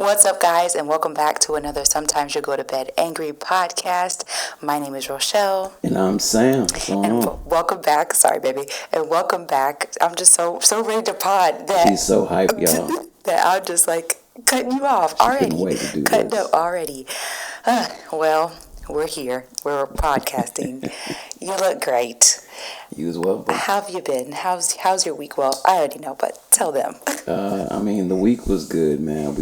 What's up, guys, and welcome back to another Sometimes You Go to Bed Angry podcast. My name is Rochelle. And I'm Sam. What's going on? Welcome back. Sorry, baby. And welcome back. I'm just so ready to pod that She's so hyped, y'all. that I'm just like cutting you off already. Couldn't wait to do cutting this. up already. Well, we're here. We're podcasting. You look great. You as well, bro. How have you been? How's your week? Well, I already know, but tell them. The week was good, man.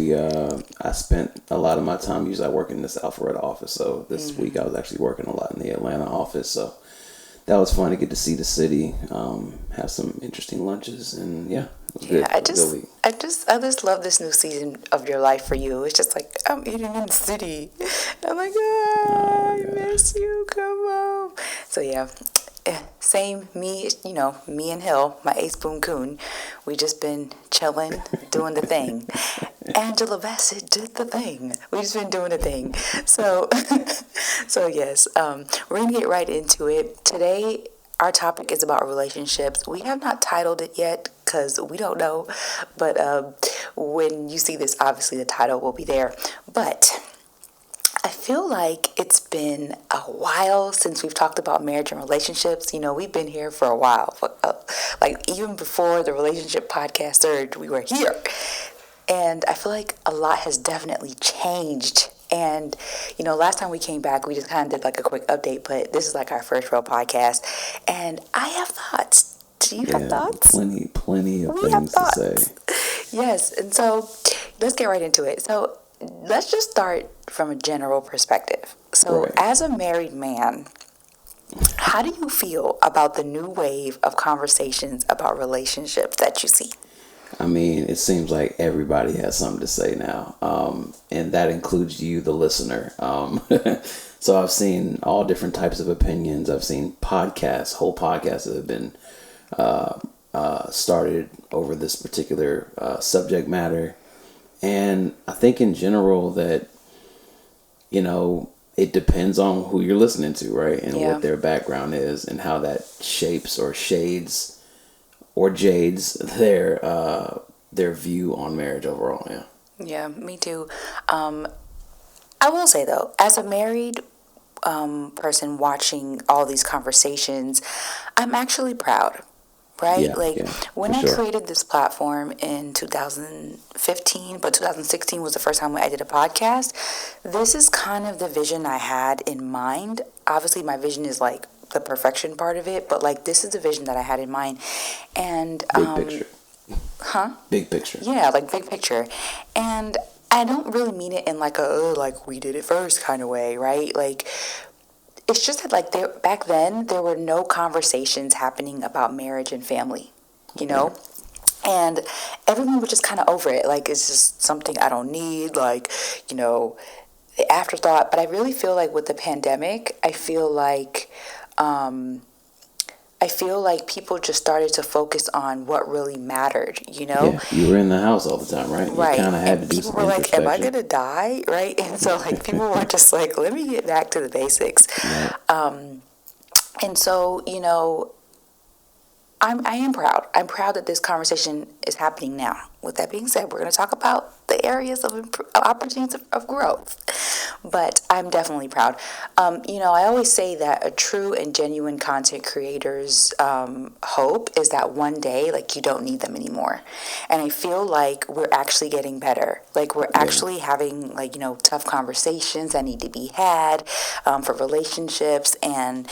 I spent a lot of my time. Usually I work in this Alpharetta office, so this week I was actually working a lot in the Atlanta office, so that was fun to get to see the city, have some interesting lunches, and yeah, it was good. Yeah, I just love this new season of your life for you. It's just like I'm eating in the city. I'm like, I miss you. Come home. So yeah. Same, me and Hill, my ace boon coon, we just been chilling, doing the thing. Angela Bassett did the thing. We just been doing the thing. So, so yes, we're gonna get right into it. Today, our topic is about relationships. We have not titled it yet because we don't know, but when you see this, obviously the title will be there. But I feel like it's been a while since we've talked about marriage and relationships. You know, we've been here for a while. Like even before the relationship podcast surged, we were here. And I feel like a lot has definitely changed. And, last time we came back, we just kind of did like a quick update, but this is like our first real podcast. And I have thoughts. Do you have thoughts? Plenty of things to say. Yes. And so let's get right into it. So let's just start from a general perspective. So, right. As a married man, how do you feel about the new wave of conversations about relationships that you see? It seems like everybody has something to say now, and that includes you, the listener. So I've seen all different types of opinions. I've seen whole podcasts that have been started over this particular subject matter. And I think in general that, it depends on who you're listening to, right? And what their background is and how that shapes or shades or jades their view on marriage overall. Yeah. Yeah, me too. I will say though, as a married person watching all these conversations, I'm actually proud. Right? When I created this platform in 2015, but 2016 was the first time I did a podcast. This is kind of the vision I had in mind. Obviously, my vision is like the perfection part of it, but like this is the vision that I had in mind. And big picture. Huh? Big picture. Yeah, like big picture. And I don't really mean it in like like we did it first kind of way, right? Like it's just that like back then there were no conversations happening about marriage and family, and everyone was just kind of over it. Like it's just something I don't need, like, the afterthought. But I really feel like with the pandemic, I feel like people just started to focus on what really mattered, Yeah, you were in the house all the time, right? Right. You kind of had to do some introspection. People were like, am I going to die? Right? And so, like, people were just like, let me get back to the basics. Right. And so, I am proud. I'm proud that this conversation is happening now. With that being said, we're going to talk about the areas of opportunities of growth. But I'm definitely proud. I always say that a true and genuine content creator's hope is that one day, like, you don't need them anymore. And I feel like we're actually getting better. Like, we're actually having, like, tough conversations that need to be had for relationships. And,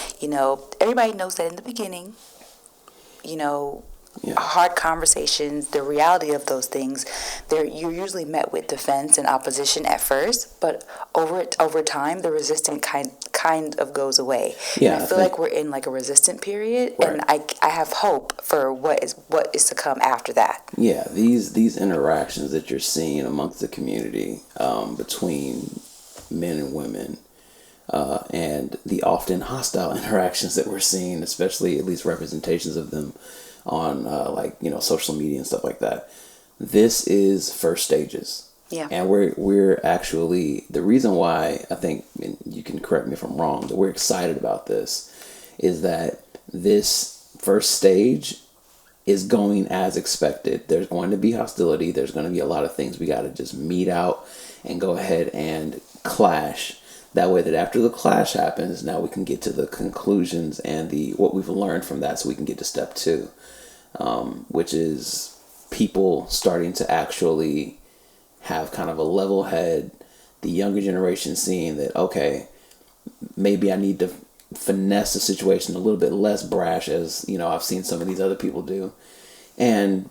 everybody knows that in the beginning, hard conversations, the reality of those things, you're usually met with defense and opposition at first, but over time, the resistant kind of goes away. Yeah, and I feel like we're in like a resistant period, right. And I have hope for what is to come after that. Yeah, these interactions that you're seeing amongst the community between men and women. And the often hostile interactions that we're seeing, especially at least representations of them on social media and stuff like that. This is first stages. Yeah. And we're actually, the reason why I think, and you can correct me if I'm wrong, that we're excited about this is that this first stage is going as expected. There's going to be hostility. There's going to be a lot of things we got to just meet out and go ahead and clash. That way that after the clash happens, now we can get to the conclusions and the what we've learned from that so we can get to step two, which is people starting to actually have kind of a level head, the younger generation seeing that, okay, maybe I need to finesse the situation a little bit less brash as, I've seen some of these other people do, and,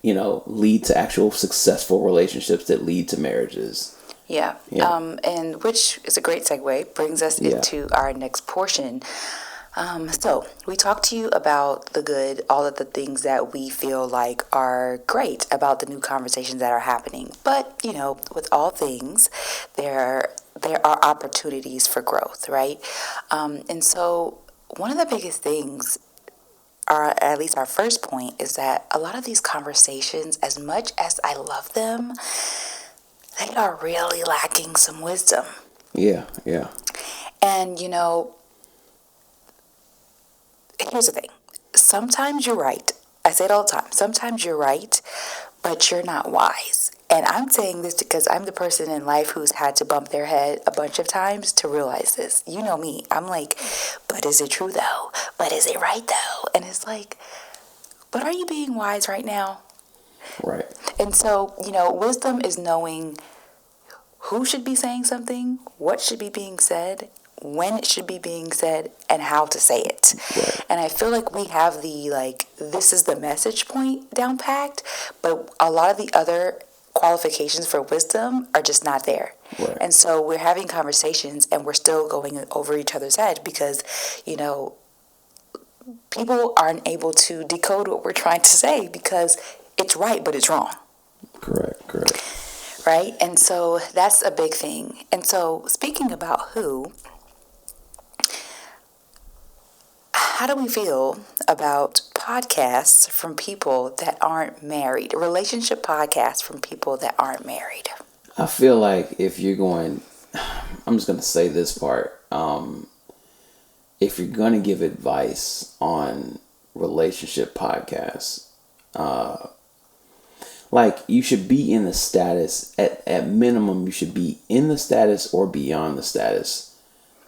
lead to actual successful relationships that lead to marriages. Yeah. And which is a great segue, brings us into our next portion. So we talked to you about the good, all of the things that we feel like are great about the new conversations that are happening. But, with all things, there are opportunities for growth, right? And so one of the biggest things, or at least our first point, is that a lot of these conversations, as much as I love them, they are really lacking some wisdom. Yeah. And, here's the thing. Sometimes you're right. I say it all the time. Sometimes you're right, but you're not wise. And I'm saying this because I'm the person in life who's had to bump their head a bunch of times to realize this. You know me. I'm like, but is it true though? But is it right though? And it's like, but are you being wise right now? Right. And so, wisdom is knowing who should be saying something, what should be being said, when it should be being said, and how to say it. Right. And I feel like we have this is the message point down packed, but a lot of the other qualifications for wisdom are just not there. Right. And so we're having conversations and we're still going over each other's head because, people aren't able to decode what we're trying to say because it's right, but it's wrong. Correct. Right? And so that's a big thing. And so speaking about how do we feel about podcasts from people that aren't married, relationship podcasts from people that aren't married? I feel like if you're going, I'm just going to say this part. If you're going to give advice on relationship podcasts, you should be in the status, at minimum, you should be in the status or beyond the status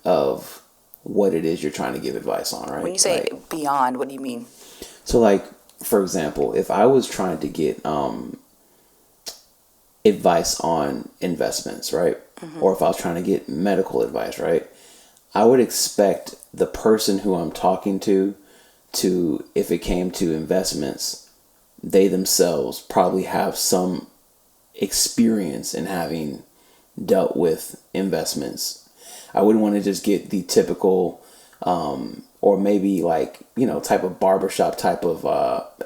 of what it is you're trying to give advice on, right? When you say beyond, what do you mean? So, for example, if I was trying to get advice on investments, right? Mm-hmm. Or if I was trying to get medical advice, right? I would expect the person who I'm talking to, if it came to investments, they themselves probably have some experience in having dealt with investments. I wouldn't want to just get the typical, or maybe type of barbershop type of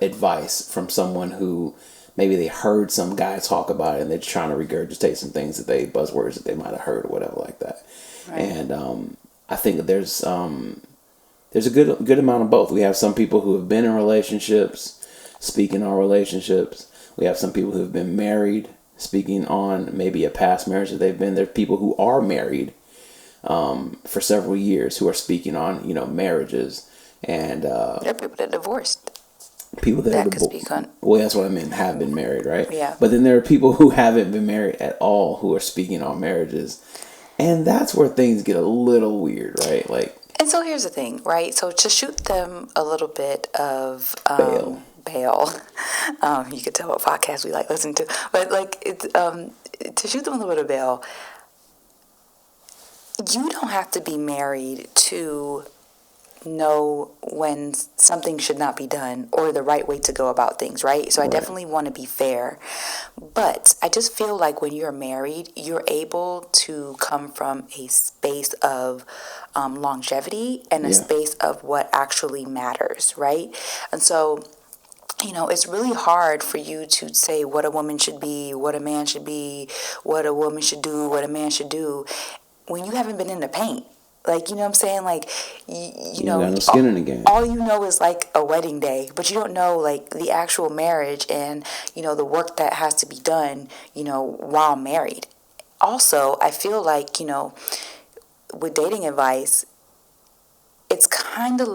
advice from someone who maybe they heard some guy talk about it and they're trying to regurgitate some things buzzwords that they might have heard or whatever like that. Right. And I think that there's a good amount of both. We have some people who have been in relationships, speaking on relationships. We have some people who have been married, speaking on maybe a past marriage that they've been. There are people who are married for several years who are speaking on, marriages. And there are people that divorced. People that could speak on. Well, that's what I mean, have been married, right? Yeah. But then there are people who haven't been married at all who are speaking on marriages. And that's where things get a little weird, right? And so here's the thing, right? So to shoot them a little bit of bail. You could tell what podcast we like listening to, but to shoot them a little bit of bail. You don't have to be married to know when something should not be done or the right way to go about things, right? So I definitely want to be fair. But I just feel like when you're married, you're able to come from a space of longevity and a space of what actually matters, right? And so, it's really hard for you to say what a woman should be, what a man should be, what a woman should do, what a man should do, when you haven't been in the paint. You know what I'm saying? You know, got no skin in the game. All you know is a wedding day, but you don't know the actual marriage and, the work that has to be done, while married. Also, I feel with dating advice, it's kind of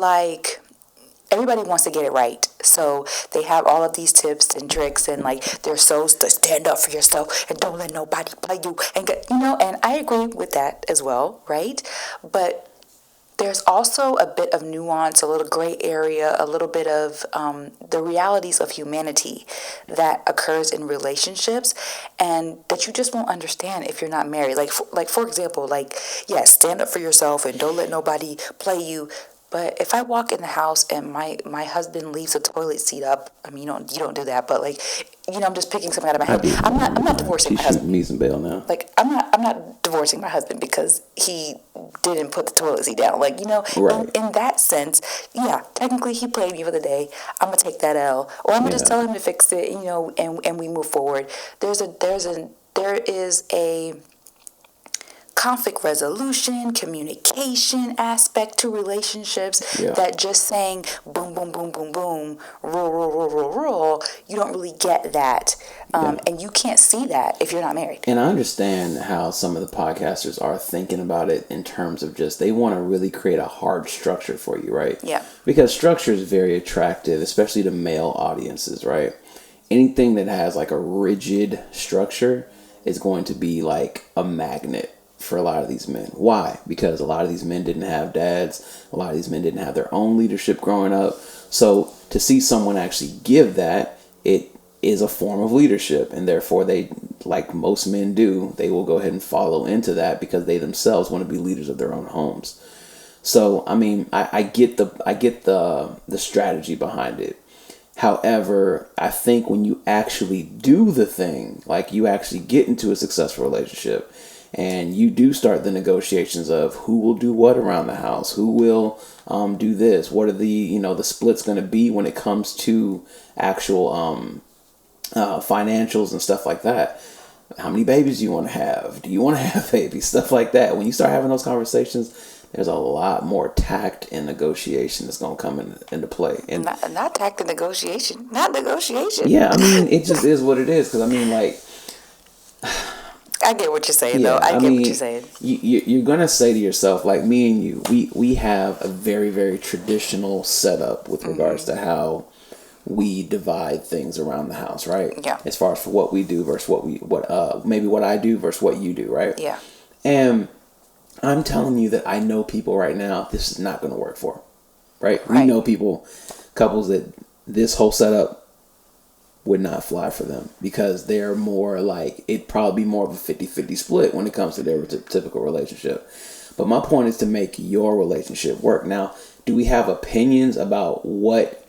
everybody wants to get it right. So they have all of these tips and tricks, and like they're so stand up for yourself and don't let nobody play you and get, and I agree with that as well, right? But there's also a bit of nuance, a little gray area, a little bit of the realities of humanity that occurs in relationships, and that you just won't understand if you're not married. For example, yes, stand up for yourself and don't let nobody play you. But if I walk in the house and my husband leaves a toilet seat up, I mean, you don't do that, but I'm just picking something out of my head. I'm not divorcing my husband. Me some bail now. I'm not divorcing my husband because he didn't put the toilet seat down. Right. In that sense, yeah, technically he played me for the day. I'm gonna take that L, or I'm gonna just tell him to fix it, and we move forward. There is a conflict resolution, communication aspect to relationships that just saying boom, boom, boom, boom, boom, roll, you don't really get that. And you can't see that if you're not married. And I understand how some of the podcasters are thinking about it in terms of just they want to really create a hard structure for you, right? Yeah. Because structure is very attractive, especially to male audiences, right? Anything that has like a rigid structure is going to be like a magnet for a lot of these men. Why? Because a lot of these men didn't have dads. A lot of these men didn't have their own leadership growing up. So to see someone actually give that, it is a form of leadership. And therefore they, like most men do, they will go ahead and follow into that because they themselves want to be leaders of their own homes. So, I mean, I get the strategy behind it. However, I think when you actually do the thing, like you actually get into a successful relationship, and you do start the negotiations of who will do what around the house, who will do this, what are the splits going to be when it comes to actual financials and stuff like that. How many babies do you want to have? Do you want to have babies? Stuff like that. When you start having those conversations, there's a lot more tact and negotiation that's going to come into play. And not tact and negotiation. Not negotiation. Yeah, I mean, it just is what it is. Because, I mean, like... I get what you're saying, though. I get what you're saying. You're going to say to yourself, like me and you, we have a very, very traditional setup with regards to how we divide things around the house, right? Yeah. As far as for what we do versus maybe what I do versus what you do, right? Yeah. And I'm telling you that I know people right now this is not going to work for, right? We know couples that this whole setup would not fly for them because they're more like, it'd probably be more of a 50-50 split when it comes to their typical relationship. But my point is to make your relationship work. Now, do we have opinions about what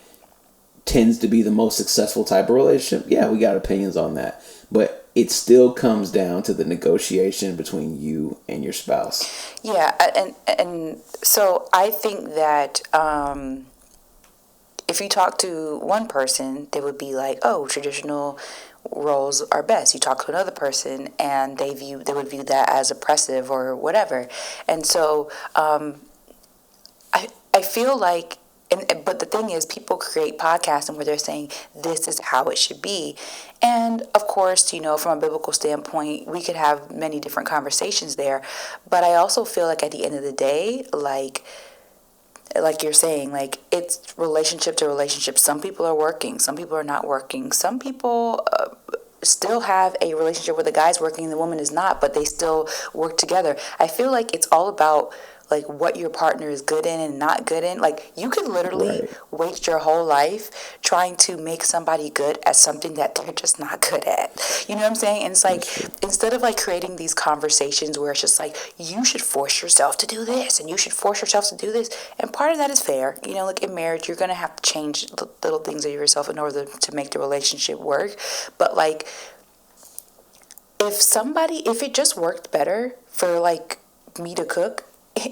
tends to be the most successful type of relationship? Yeah, we got opinions on that. But it still comes down to the negotiation between you and your spouse. Yeah, and so I think that if you talk to one person, they would be like, oh, traditional roles are best. You talk to another person and they would view that as oppressive or whatever. And so I feel like, but the thing is, people create podcasts and where they're saying this is how it should be. And of course, from a biblical standpoint, we could have many different conversations there. But I also feel like at the end of the day, like you're saying, like it's relationship to relationship. Some people are working, some people are not working. Some people still have a relationship where the guy's working and the woman is not, but they still work together. I feel like it's all about like what your partner is good in and not good in. Like you could literally waste your whole life trying to make somebody good at something that they're just not good at. You know what I'm saying? And it's like, instead of like creating these conversations where it's just like, you should force yourself to do this and you should force yourself to do this. And part of that is fair. Like in marriage, you're going to have to change little things of yourself in order to make the relationship work. But like, if it just worked better for like me to cook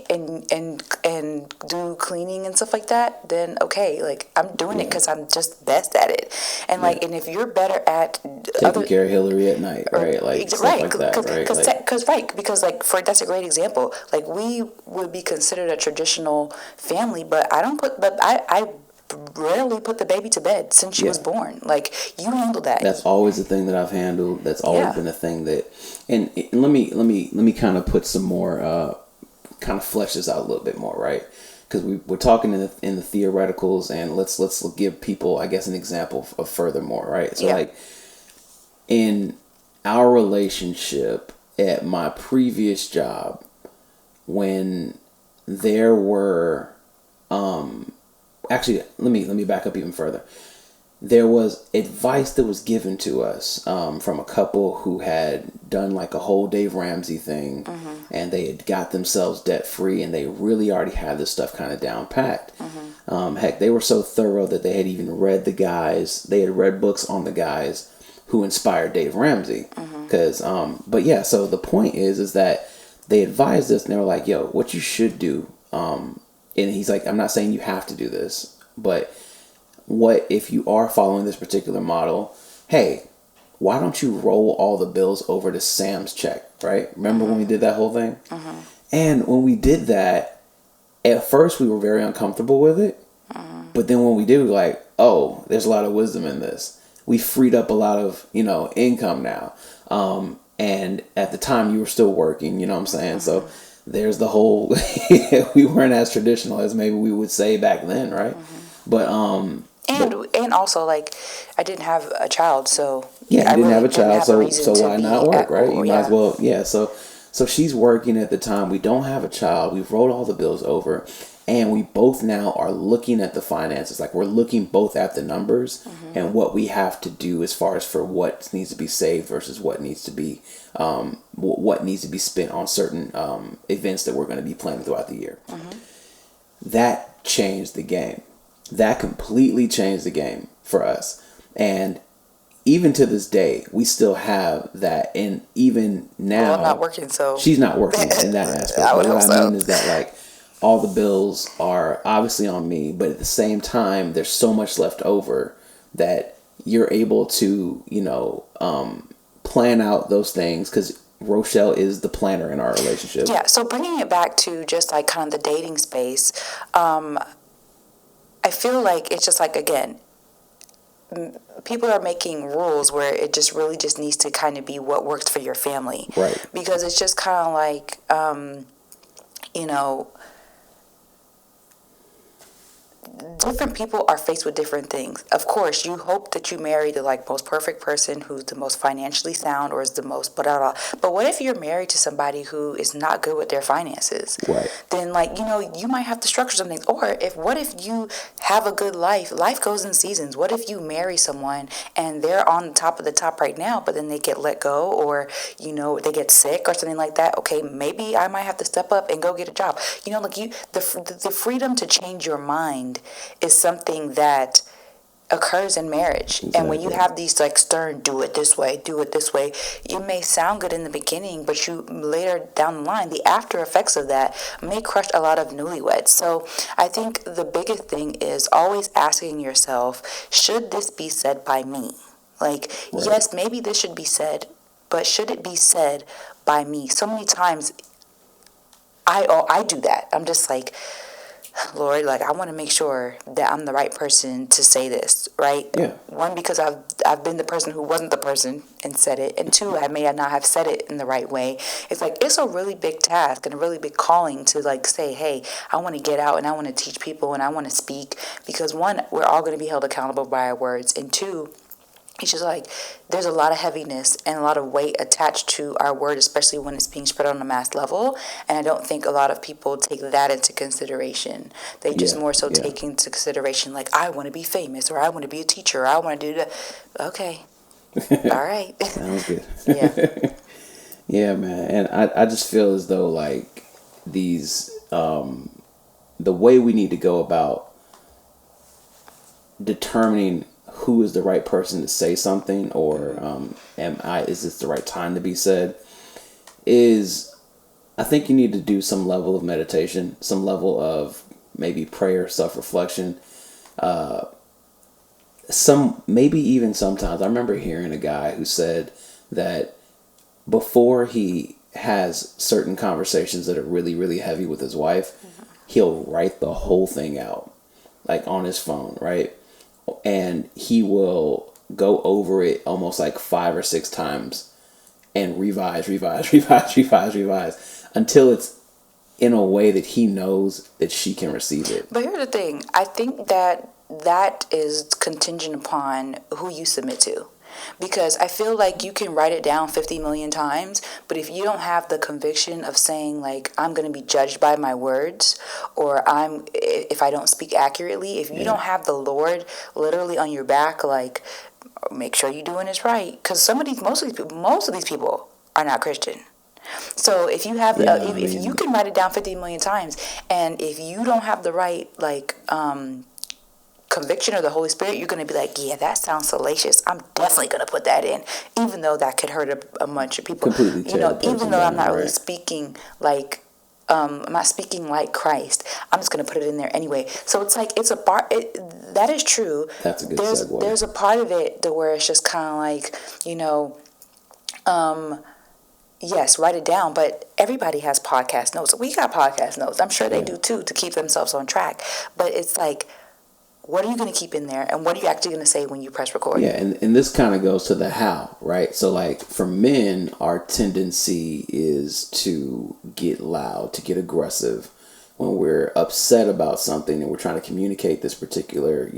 and do cleaning and stuff like that, then okay, like I'm doing it because I'm just best at it. And like, and if you're better at taking care of Hillary at night, right? Like stuff like that, because like that's a great example. Like we would be considered a traditional family, but I rarely put the baby to bed since she was born. Like you handle that. That's always the thing that I've handled. That's always been a thing that, and let me kind of put some more. Kind of flesh this out a little bit more, right? because we're talking in the theoreticals, and let's give people, I guess, an example of furthermore, right? So Yeah. like in our relationship at my previous job, when there were actually let me back up even further. There was advice that was given to us from a couple who had done like a whole Dave Ramsey thing, and they had got themselves debt free, and they really already had this stuff kind of down packed. Heck, they were so thorough that they had even read they had read books on the guys who inspired Dave Ramsey. Because, but yeah, so the point is that they advised us, and they were like, "Yo, what you should do," and he's like, "I'm not saying you have to do this, but what if you are following this particular model? Hey, why don't you roll all the bills over to Sam's check, right? Remember when we did that whole thing? And when we did that, at first we were very uncomfortable with it. But then when we did, we were like, oh, there's a lot of wisdom in this. We freed up a lot of, income now. And at the time you were still working, you know what I'm saying? So there's the whole, we weren't as traditional as maybe we would say back then, right? But, and also, like, I didn't have a child, so yeah, I you didn't have a didn't child, have a reason so to why be not work, right? You might as yeah. well, yeah. So she's working at the time. We don't have a child. We've rolled all the bills over, and we both now are looking at the finances. Like, we're looking both at the numbers and what we have to do as far as for what needs to be saved versus what needs to be spent on certain events that we're going to be planning throughout the year. That changed the game. That completely changed the game for us. And even to this day, we still have that. And even now, Well, I'm not working, so she's not working in that aspect. I would But what hope I so. mean is that, like, all the bills are obviously on me, but at the same time, there's so much left over that you're able to, plan out those things, because Rochelle is the planner in our relationship. Yeah, so bringing it back to just like kind of the dating space, I feel like it's just like, again, people are making rules where it just really just needs to kind of be what works for your family. Right. Because it's just kind of like, different people are faced with different things. Of course, you hope that you marry the like most perfect person who's the most financially sound or is the most blah, blah, blah. But what if you're married to somebody who is not good with their finances? Right. Then you might have to structure something. Or what if you have a good life? Life goes in seasons. What if you marry someone and they're on the top of the top right now, but then they get let go, or they get sick or something like that? Okay, maybe I might have to step up and go get a job. The freedom to change your mind is something that occurs in marriage. Exactly. And when you have these like stern, do it this way, it may sound good in the beginning, but you later down the line, the after effects of that may crush a lot of newlyweds. So I think the biggest thing is always asking yourself, should this be said by me? Like, Right. Yes, maybe this should be said, but should it be said by me? So many times I do that. I'm just like, Lord, like, I want to make sure that I'm the right person to say this, right? Yeah. One, because I've been the person who wasn't the person and said it, and two, I may not have said it in the right way. It's like, it's a really big task and a really big calling to like say, hey, I want to get out and I want to teach people and I want to speak, because one, we're all going to be held accountable by our words, and two, it's just like there's a lot of heaviness and a lot of weight attached to our word, especially when it's being spread on a mass level. And I don't think a lot of people take that into consideration. They just more so take into consideration, like, I want to be famous, or I want to be a teacher, or I want to do that. Okay. All right. Sounds good. Yeah. Yeah, man. And I just feel as though, like, these, the way we need to go about determining who is the right person to say something, or is this the right time to be said, is, I think you need to do some level of meditation, some level of maybe prayer, self-reflection, maybe even sometimes. I remember hearing a guy who said that before he has certain conversations that are really, really heavy with his wife, he'll write the whole thing out, like on his phone, right? And he will go over it almost like 5 or 6 times and revise until it's in a way that he knows that she can receive it. But here's the thing. I think that is contingent upon who you submit to. Because I feel like you can write it down 50 million times, but if you don't have the conviction of saying, like, I'm going to be judged by my words, or if I don't speak accurately, if you don't have the Lord literally on your back, like, make sure you're doing this right. Because most of these people are not Christian. So if you have, if you can write it down 50 million times, and if you don't have the right, like, conviction of the Holy Spirit, you're going to be like, yeah, that sounds salacious. I'm definitely going to put that in, even though that could hurt a bunch of people. Completely, even though I'm not really speaking like, I'm not speaking like Christ. I'm just going to put it in there anyway. So it's like, it's a part. That is true. That's a good segue. There's a part of it to where it's just kind of like, yes, write it down, but everybody has podcast notes. We got podcast notes. I'm sure they do too, to keep themselves on track. But it's like, what are you going to keep in there, and what are you actually going to say when you press record? Yeah, and this kind of goes to the how, right? So, like, for men, our tendency is to get loud, to get aggressive when we're upset about something and we're trying to communicate this particular,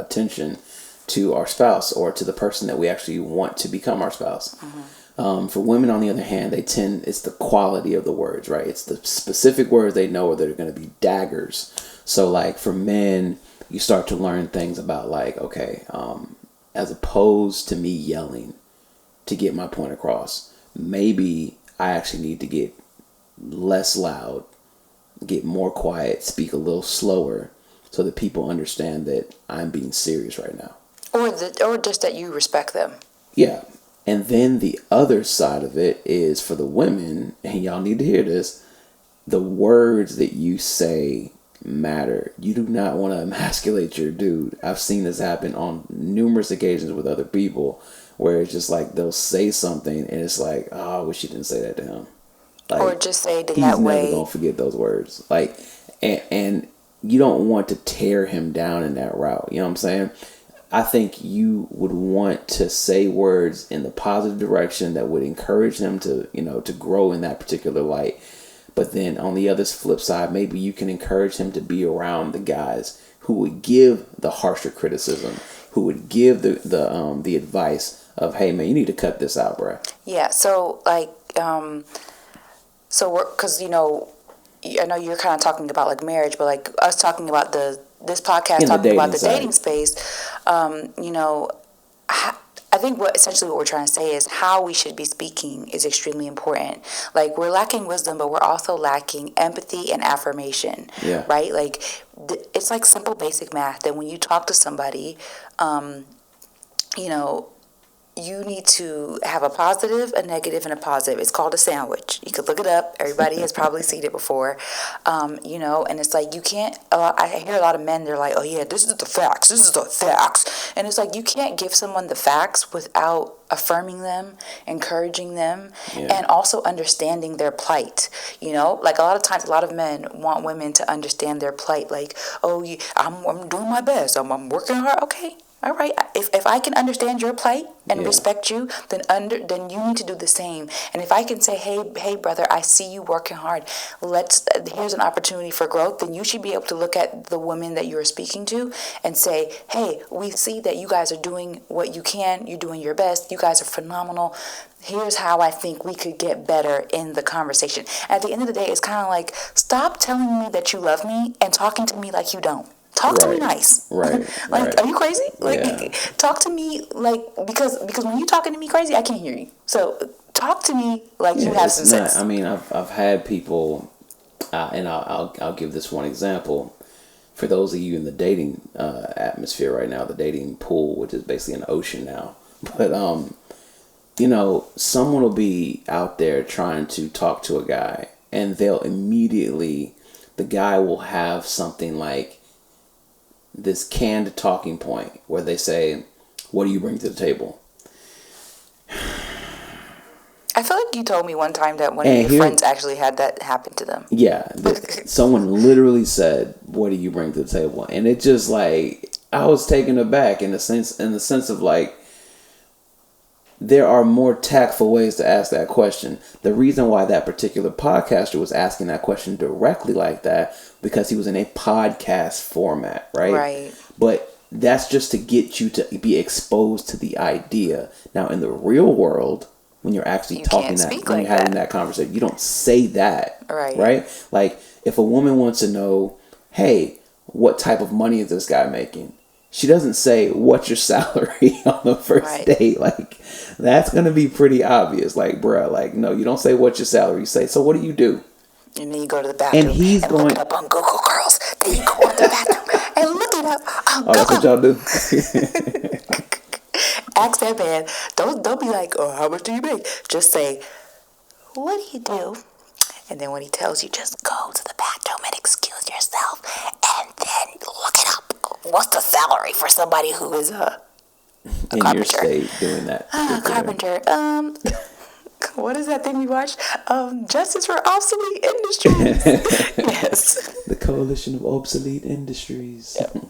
tension to our spouse or to the person that we actually want to become our spouse. Mm-hmm. For women, on the other hand, it's the quality of the words, right? It's the specific words they know that are going to be daggers. So, like, for men, you start to learn things about, like, okay, as opposed to me yelling to get my point across, maybe I actually need to get less loud, get more quiet, speak a little slower, so that people understand that I'm being serious right now. Or just that you respect them. Yeah. And then the other side of it is for the women, and y'all need to hear this, the words that you say matter. You do not want to emasculate your dude. I've seen this happen on numerous occasions with other people where it's just like they'll say something and it's like, oh, I wish you didn't say that to him. Like, or just say it in that way. He's never gonna forget those words. Like, and you don't want to tear him down in that route. You know what I'm saying? I think you would want to say words in the positive direction that would encourage him to, to grow in that particular light. But then on the other flip side, maybe you can encourage him to be around the guys who would give the harsher criticism, who would give the advice of, hey man, you need to cut this out, bro. Yeah. So like, because I know you're kind of talking about like marriage, but like us talking about this podcast talking about the dating space, I think essentially what we're trying to say is how we should be speaking is extremely important. Like, we're lacking wisdom, but we're also lacking empathy and affirmation. Yeah. Right? Like, it's like simple basic math that when you talk to somebody, you need to have a positive, a negative, and a positive. It's called a sandwich. You could look it up. Everybody has probably seen it before. And it's like you can't, I hear a lot of men, they're like, oh yeah, this is the facts. This is the facts. And it's like you can't give someone the facts without affirming them, encouraging them, and also understanding their plight. Like a lot of times, a lot of men want women to understand their plight. Like, oh, I'm doing my best. I'm working hard. Okay. All right. If I can understand your plight and respect you, then you need to do the same. And if I can say, hey, brother, I see you working hard. Here's an opportunity for growth. Then you should be able to look at the woman that you're speaking to and say, hey, we see that you guys are doing what you can. You're doing your best. You guys are phenomenal. Here's how I think we could get better in the conversation. At the end of the day, it's kind of like, stop telling me that you love me and talking to me like you don't. Talk to me nice. Right. Are you crazy? Talk to me like, because when you're talking to me crazy, I can't hear you. So talk to me like you have some sense. I mean, I've had people, and I'll give this one example. For those of you in the dating atmosphere right now, the dating pool, which is basically an ocean now. But someone will be out there trying to talk to a guy, and the guy will have something like this canned talking point where they say, what do you bring to the table? I feel like you told me one time that one of your friends actually had that happen to them. Yeah. Someone literally said, what do you bring to the table? And it just like, I was taken aback in the sense of like, there are more tactful ways to ask that question. The reason why that particular podcaster was asking that question directly like that, because he was in a podcast format, right? Right. But that's just to get you to be exposed to the idea. Now, in the real world, when you're actually when you're having that conversation, you don't say that, right? Like, if a woman wants to know, hey, what type of money is this guy making? She doesn't say, what's your salary on the first date? Like, that's going to be pretty obvious. Like, bruh, like, no, you don't say, what's your salary? You say, so what do you do? And then you go to the bathroom and he's going look it up on Google Girls. Then you go to the bathroom and look it up on Google. That's what y'all do? Ask that man. Don't be like, oh, how much do you make? Just say, what do you do? And then when he tells you, just go to the bathroom and excuse yourself. And then look it up. What's the salary for somebody who is a in carpenter? Your state doing that? Carpenter. What is that thing we watched? Justice for Obsolete Industries. Yes. The Coalition of Obsolete Industries. Yep.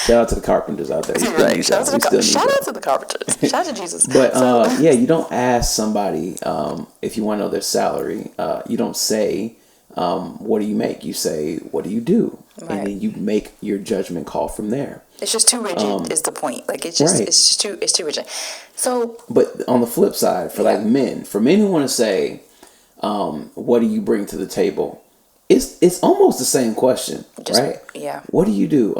Shout out to the carpenters out there. Shout out to the carpenters. Shout out to Jesus. But yeah, you don't ask somebody if you want to know their salary. You don't say, what do you make? You say, what do you do? Right. And then you make your judgment call from there. It's just too rigid is the point. Like, it's just it's too rigid. So, but on the flip side, for men who want to say, what do you bring to the table? It's almost the same question, right? Yeah. What do you do?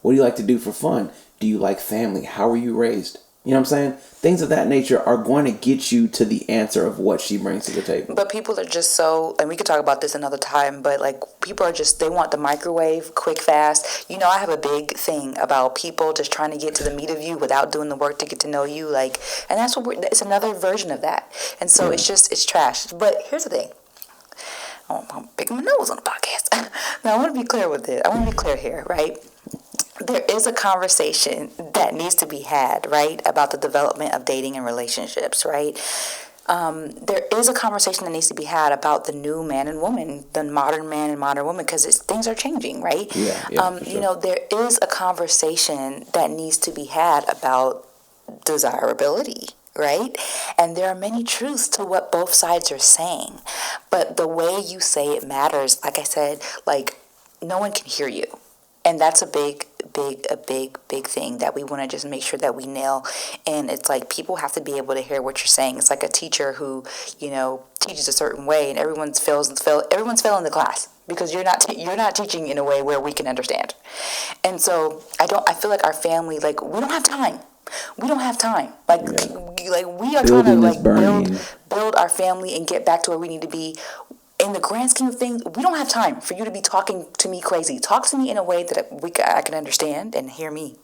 What do you like to do for fun? Do you like family? How were you raised? You know what I'm saying? Things of that nature are going to get you to the answer of what she brings to the table. But people are just so, and we could talk about this another time, but like, people are just, they want the microwave, quick, fast. You know, I have a big thing about people just trying to get to the meat of you without doing the work to get to know you. Like, and that's it's another version of that. And so it's trash. But here's the thing. I'm picking my nose on the podcast. Now, I want to be clear with it. I want to be clear here, right? There is a conversation that needs to be had, right, about the development of dating and relationships, right? There is a conversation that needs to be had about the new man and woman, the modern man and modern woman, because things are changing, right? Yeah, you know, there is a conversation that needs to be had about desirability, right? And there are many truths to what both sides are saying, but the way you say it matters. Like I said, like, no one can hear you. And that's a big thing that we want to just make sure that we nail. And it's like, people have to be able to hear what you're saying. It's like a teacher who, you know, teaches a certain way, and everyone's failing the class because you're not teaching in a way where we can understand. And so I feel like our family, like, we don't have time. We don't have time. Like we are trying to like build our family and get back to where we need to be. In the grand scheme of things, we don't have time for you to be talking to me crazy. Talk to me in a way that I can understand and hear me.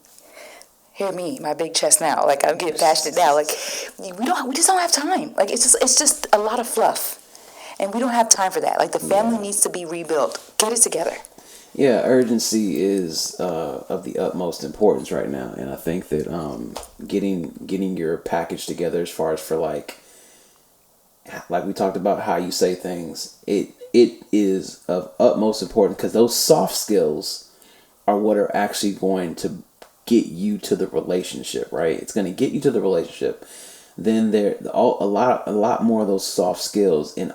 Hear me, my big chest now. Like, I'm getting passionate now. Like, we just don't have time. Like, it's just a lot of fluff, and we don't have time for that. Like, the family needs to be rebuilt. Get it together. Yeah, urgency is of the utmost importance right now, and I think that getting your package together as far as for like we talked about how you say things, it is of utmost importance, because those soft skills are what are actually going to get you to the relationship, right? It's going to get you to the relationship. Then a lot more of those soft skills in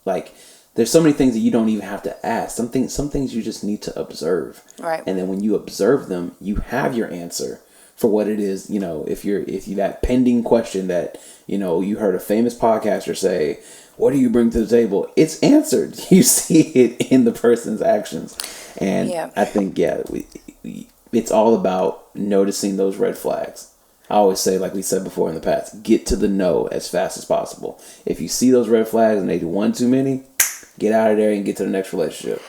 like, there's so many things that you don't even have to ask. Some things you just need to observe. Right. And then when you observe them, you have your answer for what it is. You know, if you that pending question that, you know, you heard a famous podcaster say, what do you bring to the table? It's answered. You see it in the person's actions. And I think, it's all about noticing those red flags. I always say, like we said before in the past, get to the know as fast as possible. If you see those red flags and they do one too many, get out of there and get to the next relationship.